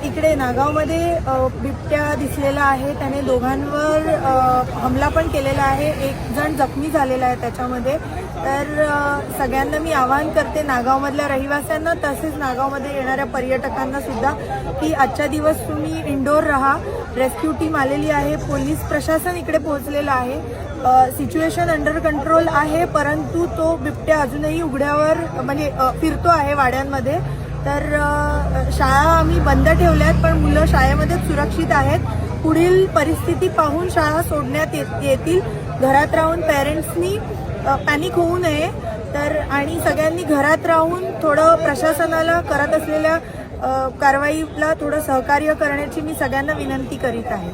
इकडे नागावमध्ये बिबट्या दिसलेला आहे. त्याने दोघांवर हमला पण केलेला आहे. एक जण जखमी झालेला आहे त्याच्यामध्ये. तर सगळ्यांना मी आवाहन करते, नागावमधल्या रहिवाशांना तसेच नागावमध्ये येणाऱ्या पर्यटकांना सुद्धा, की आजच्या दिवस तुम्ही इंडोर राहा. रेस्क्यू टीम आलेली आहे, पोलीस प्रशासन इकडे पोहोचलेलं आहे. सिच्युएशन अंडर कंट्रोल आहे, परंतु तो बिबट्या अजूनही उघड्यावर म्हणजे फिरतो आहे वाड्यांमध्ये. तर शाळा आम्ही बंद ठेवल्यात, पण मुलं शाळेमध्येच सुरक्षित आहेत. पुढील परिस्थिती पाहून शाळा सोडण्यात येतील. घरात राहून पेरेंट्सनी पॅनिक होऊ नये. तर आणि सगळ्यांनी घरात राहून थोडं प्रशासनाला करत असलेल्या कारवाईला थोडं सहकार्य करण्याची मी सगळ्यांना विनंती करीत आहे.